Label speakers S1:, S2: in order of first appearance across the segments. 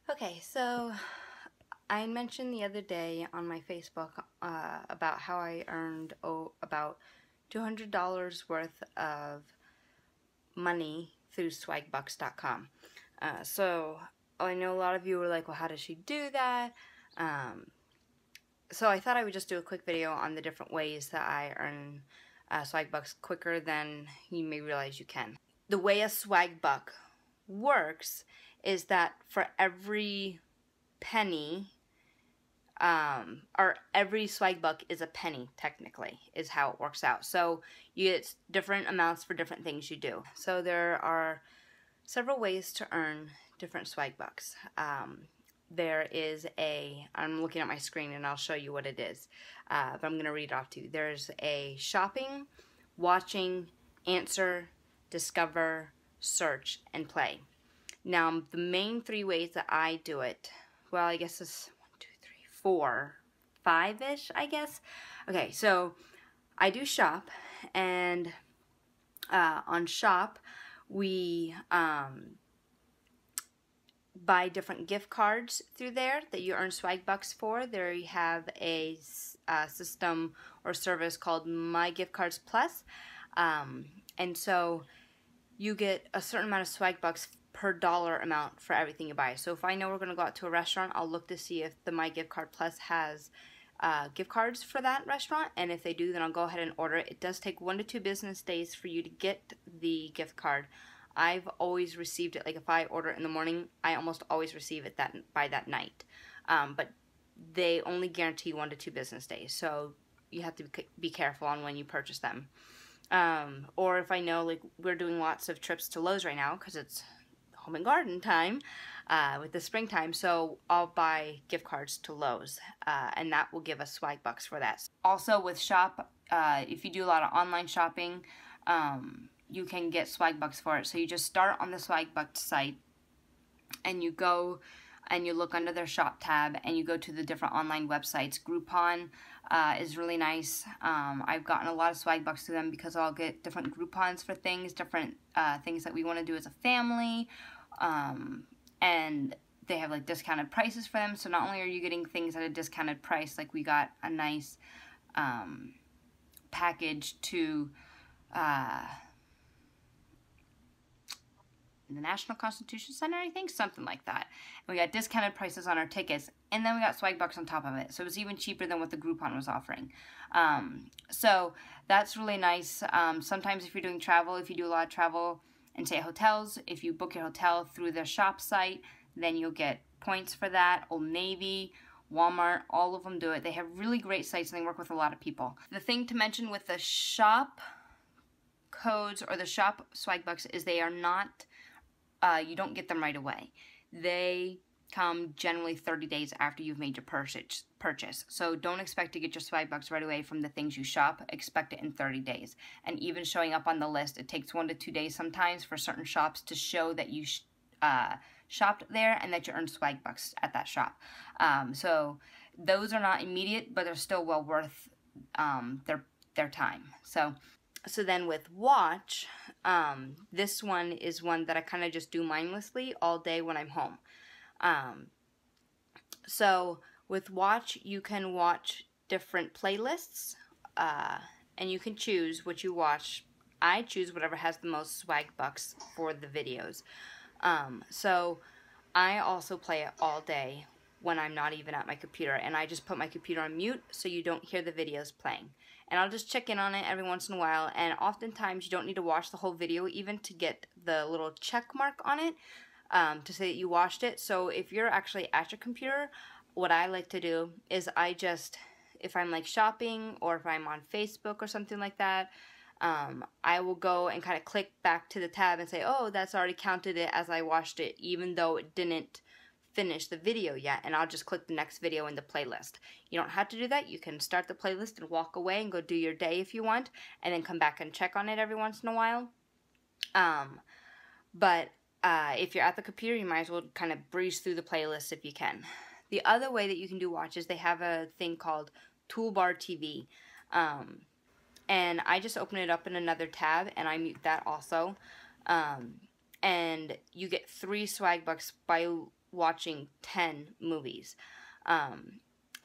S1: Okay, so I mentioned the other day on my Facebook about how I earned about $200 worth of money through swagbucks.com. So I know a lot of you were like, well, how does she do that? So I thought I would just do a quick video on the different ways that I earn swagbucks quicker than you may realize you can. The way a swagbuck works is that for every penny, or every swagbuck is a penny, technically, is how it works out. So you get different amounts for different things you do. So there are several ways to earn different swagbucks. There is I'm looking at my screen and I'll show you what it is, but I'm going to read it off to you. There's a shopping, watching, answer, discover, search, and play. Now, the main three ways that I do it, well, I guess it's 4, 5-ish, I guess. Okay, so I do shop, and on shop, we buy different gift cards through there that you earn swagbucks for. There you have a system or service called My Gift Cards Plus, and so you get a certain amount of swagbucks per dollar amount for everything you buy. So if I know we're going to go out to a restaurant, I'll look to see if the My Gift Card Plus has gift cards for that restaurant, and if they do, then I'll go ahead and order it. It does take 1 to 2 business days for you to get the gift card. I've always received it, like if I order it in the morning, I almost always receive it by that night. But they only guarantee 1 to 2 business days, so you have to be careful on when you purchase them. Or if I know, like, we're doing lots of trips to Lowe's right now because it's home and garden time with the springtime, so I'll buy gift cards to Lowe's, and that will give us swagbucks for that. Also with shop, if you do a lot of online shopping, you can get swagbucks for it. So you just start on the Swagbucks site and you go and you look under their shop tab and you go to the different online websites. Groupon is really nice. I've gotten a lot of swagbucks to them because I'll get different Groupons for things, different things that we want to do as a family, and they have like discounted prices for them. So not only are you getting things at a discounted price, like we got a nice package to the National Constitution Center, I think, something like that. And we got discounted prices on our tickets, and then we got swagbucks on top of it. So it was even cheaper than what the Groupon was offering. So that's really nice. Sometimes if you're doing travel, if you do a lot of travel and stay at hotels, if you book your hotel through their shop site, then you'll get points for that. Old Navy, Walmart, all of them do it. They have really great sites and they work with a lot of people. The thing to mention with the shop codes or the shop swagbucks is they are not, you don't get them right away. They come generally 30 days after you've made your purchase. So don't expect to get your swagbucks right away from the things you shop. Expect it in 30 days. And even showing up on the list, it takes 1 to 2 days sometimes for certain shops to show that you shopped there and that you earned swagbucks at that shop. So those are not immediate, but they're still well worth their time. So then with watch, this one is one that I kind of just do mindlessly all day when I'm home. So with watch, you can watch different playlists, and you can choose what you watch. I choose whatever has the most swagbucks for the videos. So I also play it all day when I'm not even at my computer, and I just put my computer on mute so you don't hear the videos playing. And I'll just check in on it every once in a while, and oftentimes you don't need to watch the whole video even to get the little check mark on it to say that you watched it. So if you're actually at your computer, what I like to do is if I'm like shopping or if I'm on Facebook or something like that, I will go and kind of click back to the tab and say, oh, that's already counted it as I watched it, even though it didn't finish the video yet, and I'll just click the next video in the playlist. You don't have to do that. You can start the playlist and walk away and go do your day if you want, and then come back and check on it every once in a while. But if you're at the computer, you might as well kind of breeze through the playlist if you can. The other way that you can do watch is they have a thing called Toolbar TV, and I just open it up in another tab and I mute that also. And you get 3 swagbucks by watching 10 movies.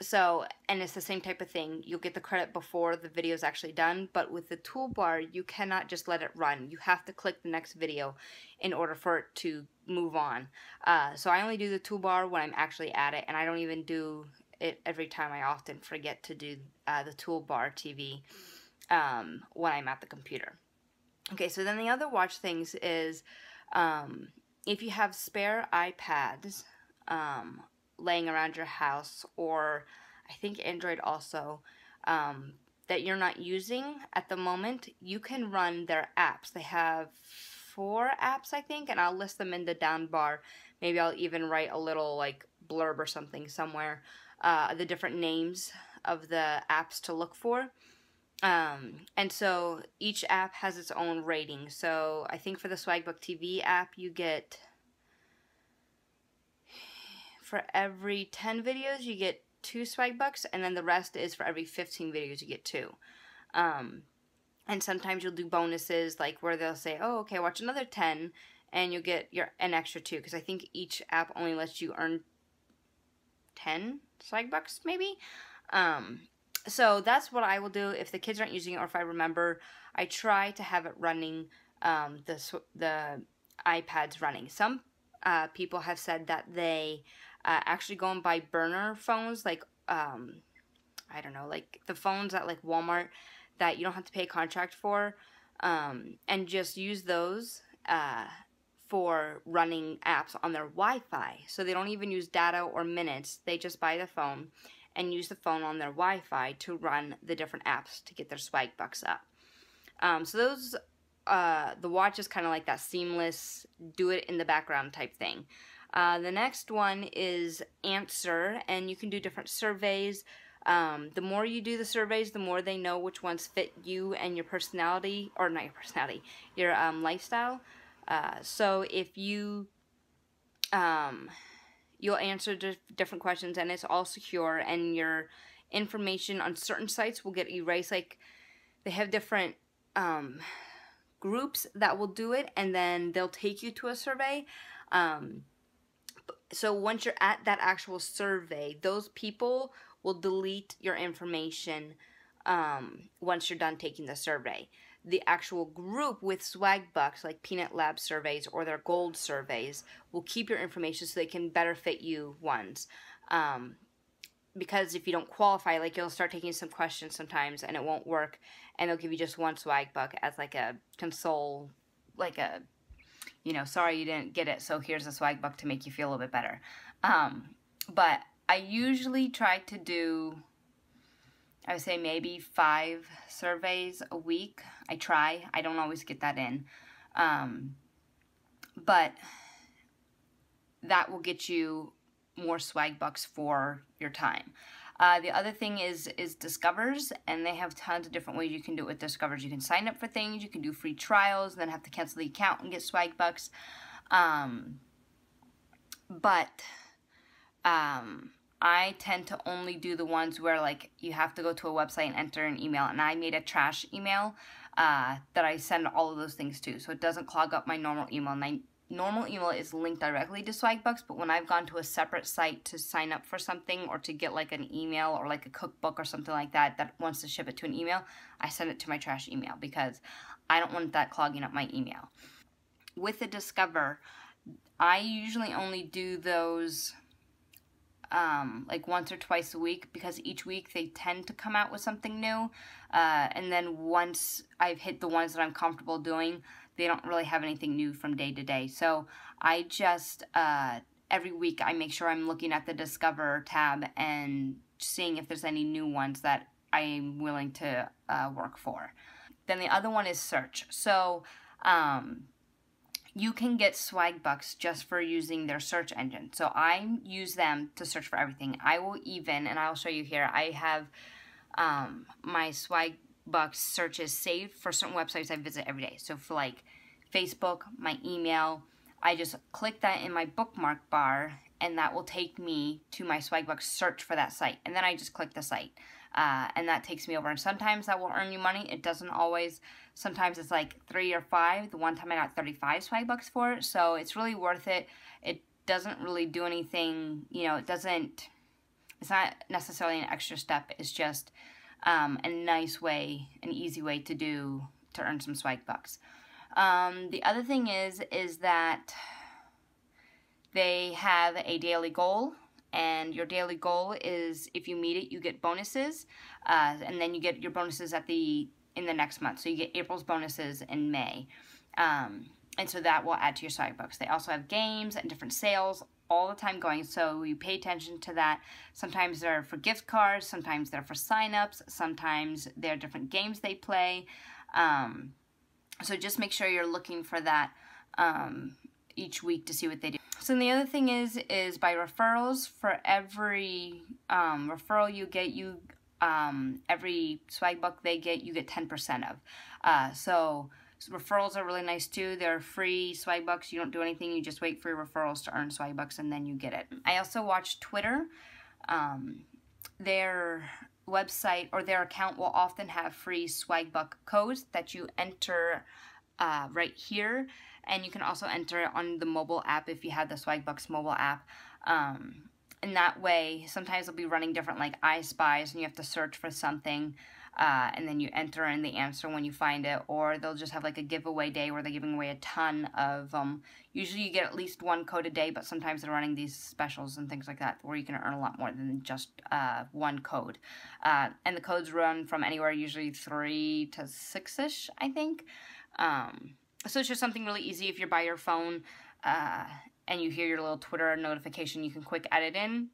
S1: So, and it's the same type of thing. You'll get the credit before the video is actually done, but with the toolbar, you cannot just let it run. You have to click the next video in order for it to move on. So I only do the toolbar when I'm actually at it, and I don't even do it every time. I often forget to do the toolbar TV when I'm at the computer. Okay, so then the other watch things is if you have spare iPads laying around your house, or I think Android also, that you're not using at the moment, you can run their apps. They have 4 apps, I think, and I'll list them in the down bar. Maybe I'll even write a little like blurb or something somewhere, the different names of the apps to look for. And so each app has its own rating. So I think for the Swagbucks TV app, you get, for every 10 videos, you get 2 Swagbucks, and then the rest is for every 15 videos, you get 2. And sometimes you'll do bonuses, like where they'll say, oh, okay, watch another 10, and you'll get an extra 2, because I think each app only lets you earn 10 Swagbucks, maybe. So that's what I will do if the kids aren't using it, or if I remember. I try to have it running, the iPads running. Some people have said that they actually go and buy burner phones, like, I don't know, like the phones at like Walmart that you don't have to pay a contract for, and just use those for running apps on their Wi-Fi. So they don't even use data or minutes. They just buy the phone and use the phone on their Wi-Fi to run the different apps to get their Swagbucks up. So those, the watch is kind of like that seamless, do it in the background type thing. The next one is Answer, and you can do different surveys. The more you do the surveys, the more they know which ones fit you and your personality, or not your personality, your lifestyle. So if you, you'll answer different questions, and it's all secure, and your information on certain sites will get erased. Like, they have different groups that will do it, and then they'll take you to a survey. So once you're at that actual survey, those people will delete your information once you're done taking the survey. The actual group with Swagbucks, like Peanut Lab surveys or their gold surveys, will keep your information so they can better fit you ones. Because if you don't qualify, like, you'll start taking some questions sometimes and it won't work, and they'll give you just one Swagbuck as like a console, like a, you know, sorry you didn't get it, so here's a Swagbuck to make you feel a little bit better. But I usually try to do, I would say maybe 5 surveys a week. I try. I don't always get that in. But that will get you more Swagbucks for your time. The other thing is Discovers, and they have tons of different ways you can do it with Discovers. You can sign up for things, you can do free trials, then have to cancel the account and get Swagbucks. I tend to only do the ones where, like, you have to go to a website and enter an email, and I made a trash email that I send all of those things to, so it doesn't clog up my normal email. My normal email is linked directly to Swagbucks, but when I've gone to a separate site to sign up for something, or to get like an email or like a cookbook or something like that that wants to ship it to an email, I send it to my trash email because I don't want that clogging up my email. With the Discover, I usually only do those like once or twice a week, because each week they tend to come out with something new, and then once I've hit the ones that I'm comfortable doing, they don't really have anything new from day to day. So I just, every week I make sure I'm looking at the Discover tab and seeing if there's any new ones that I'm willing to work for. Then the other one is Search. So you can get Swagbucks just for using their search engine. So I use them to search for everything. I will even, and I'll show you here, I have my Swagbucks searches saved for certain websites I visit every day. So for like Facebook, my email, I just click that in my bookmark bar, and that will take me to my Swagbucks search for that site. And then I just click the site. And that takes me over. And sometimes that will earn you money. It doesn't always. Sometimes it's like 3 or 5. The one time I got 35 Swagbucks for it. So it's really worth it. It doesn't really do anything, you know, it's not necessarily an extra step. It's just a nice way, an easy way to earn some Swagbucks. The other thing is that they have a daily goal, and your daily goal is, if you meet it, you get bonuses, and then you get your bonuses in the next month. So you get April's bonuses in May. And so that will add to your Swagbucks. They also have games and different sales all the time going, so you pay attention to that. Sometimes they're for gift cards, sometimes they're for sign-ups, sometimes they're different games they play. So just make sure you're looking for that each week to see what they do. So the other thing is by referrals. For every referral you get, every Swagbuck they get, you get 10% of. So referrals are really nice too. They're free Swagbucks. You don't do anything. You just wait for your referrals to earn Swagbucks, and then you get it. I also watch Twitter. Their website or their account will often have free Swagbuck codes that you enter right here, and you can also enter it on the mobile app if you have the Swagbucks mobile app. In that way, sometimes they'll be running different, like I Spies, and you have to search for something. And then you enter in the answer when you find it, or they'll just have like a giveaway day where they're giving away a ton of them. Usually you get at least one code a day, but sometimes they're running these specials and things like that where you can earn a lot more than just one code. And the codes run from anywhere, usually 3 to 6-ish, I think. So it's just something really easy. If you're by your phone and you hear your little Twitter notification, you can quick add it in.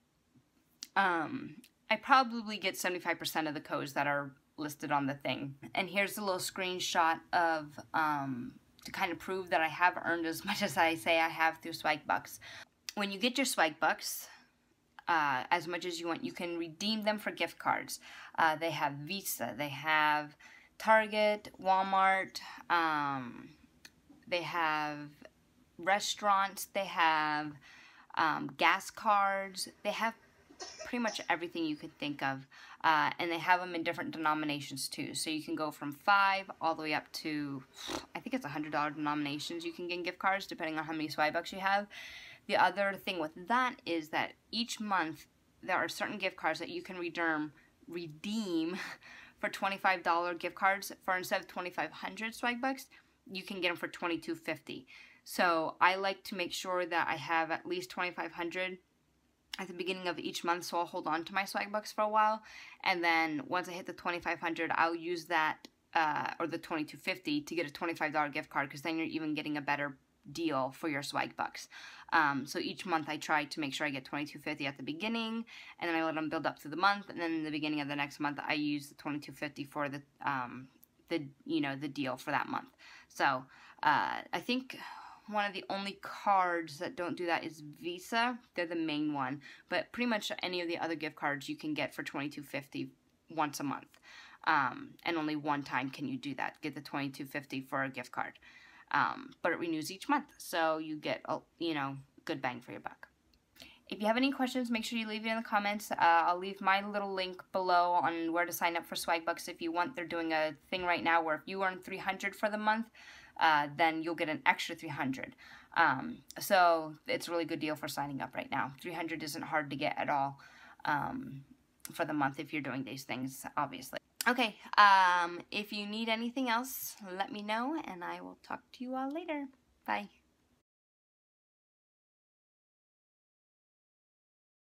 S1: I probably get 75% of the codes that are listed on the thing. And here's a little screenshot of, to kind of prove that I have earned as much as I say I have through Swagbucks. When you get your Swagbucks, as much as you want, you can redeem them for gift cards. They have Visa, they have Target, Walmart, they have restaurants, they have gas cards, they have pretty much everything you could think of, and they have them in different denominations too, so you can go from 5 all the way up to, I think it's $100 denominations you can get in gift cards depending on how many Swagbucks you have. The other thing with that is that each month there are certain gift cards that you can redeem for $25 gift cards. For instead of 2,500 Swagbucks, you can get them for $22.50. So I like to make sure that I have at least 2,500 at the beginning of each month, so I'll hold on to my Swagbucks for a while, and then once I hit the 2,500, I'll use that, or the $22.50 to get a $25 gift card, because then you're even getting a better deal for your Swagbucks. So each month I try to make sure I get $22.50 at the beginning, and then I let them build up through the month, and then in the beginning of the next month I use the $22.50 for the deal for that month. So I think one of the only cards that don't do that is Visa. They're the main one, but pretty much any of the other gift cards you can get for $22.50 once a month, and only one time can you do that, get the $22.50 for a gift card, but it renews each month, so you get good bang for your buck. If you have any questions, make sure you leave it in the comments. I'll leave my little link below on where to sign up for Swagbucks if you want. They're doing a thing right now where if you earn 300 for the month, then you'll get an extra 300. So it's a really good deal for signing up right now. 300 isn't hard to get at all for the month if you're doing these things, obviously. Okay, if you need anything else, let me know, and I will talk to you all later. Bye.